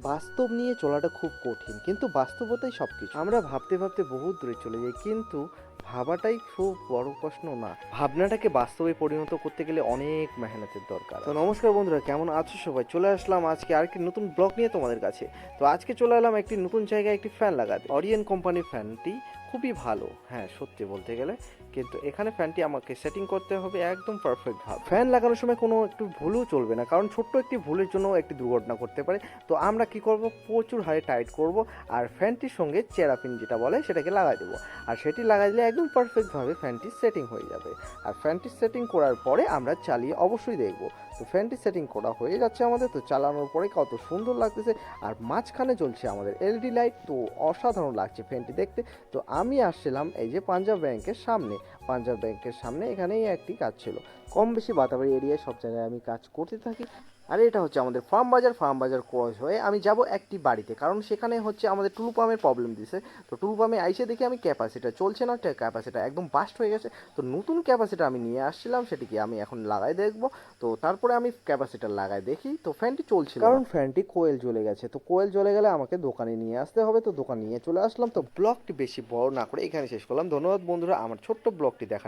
বাস্তব নিয়ে চলাটা খুব কঠিন, কিন্তু বাস্তবতাই সবকিছু। আমরা ভাবতে ভাবতে বহুত দূরে চলে যাই, কিন্তু ভাবাটাই খুব বড় প্রশ্ন না, ভাবনাটাকে বাস্তবে পরিণত করতে গেলে অনেক মেহনতের দরকার। তো নমস্কার বন্ধুরা, কেমন আছো সবাই? চলে আসলাম আজকে আরেকটি নতুন ব্লগ নিয়ে তোমাদের কাছে। তো আজকে চলে এলাম একটি নতুন জায়গায় একটি ফ্যান লাগাতে। অরিয়েন কোম্পানির ফ্যানটি খুবই ভালো, হ্যাঁ সত্যি বলতে গেলে। কিন্তু এখানে ফ্যানটি আমাকে সেটিং করতে হবে একদম পারফেক্ট ভাবে। ফ্যান লাগানোর সময় কোনো একটু ভুলও চলবে না, কারণ ছোট্ট একটি ভুলের জন্য একটি দুর্ঘটনা করতে পারে। তো আমরা কি করব, প্রচুর হারে টাইট করব, আর ফ্যানটির সঙ্গে চেরাপিন যেটা বলে সেটাকে লাগাই দেবো। আর সেটি লাগাই দিলে একদম পারফেক্টভাবে ফ্যানটি সেটিং হয়ে যাবে। আর ফ্যানটি সেটিং করার পরে আমরা চালিয়ে অবশ্যই দেখব। তো ফ্যানটি সেটিং করা হয়ে যাচ্ছে আমাদের, তো চালানোর পরে কত সুন্দর লাগতেছে। আর মাঝখানে জ্বলছে আমাদের এলইডি লাইট, তো অসাধারণ লাগছে ফ্যানটি দেখতে। তো আমি আসছিলাম এই যে পাঞ্জাব ব্যাংকের সামনে। পাঞ্জাব ব্যাংকের সামনে এখানেই একটি কাজ ছিল। কম বেশি বাতাবাড়ি এরিয়ায় সব জায়গায় আমি কাজ করতে থাকি। আর এটা হচ্ছে আমাদের ফার্ম বাজার। ফার্ম বাজার ক্রস হয়ে আমি যাব একটি বাড়িতে, কারণ সেখানে হচ্ছে আমাদের টুলু পাম্পের প্রবলেম দিছে। তো টুলু পাম্পে আইসে দেখি আমি ক্যাপাসিটার চলছে না, ক্যাপাসিটার একদম বাস্ট হয়ে গেছে। তো নতুন ক্যাপাসিটার আমি নিয়ে আসছিলাম, সেটিকে আমি এখন লাগাই দেখব। তো তারপরে আমি ক্যাপাসিটার লাগাই দেখি, তো ফ্যানটি চলছিল না, কারণ ফ্যানটি কোয়েল জ্বলে গেছে। তো কোয়েল জ্বলে গেলে আমাকে দোকানে নিয়ে আসতে হবে। তো দোকান নিয়ে চলে আসলাম। তো ব্লগটি বেশি বড় না করে এখানে শেষ করলাম। ধন্যবাদ বন্ধুরা আমার ছোট্ট ব্লগটি দেখার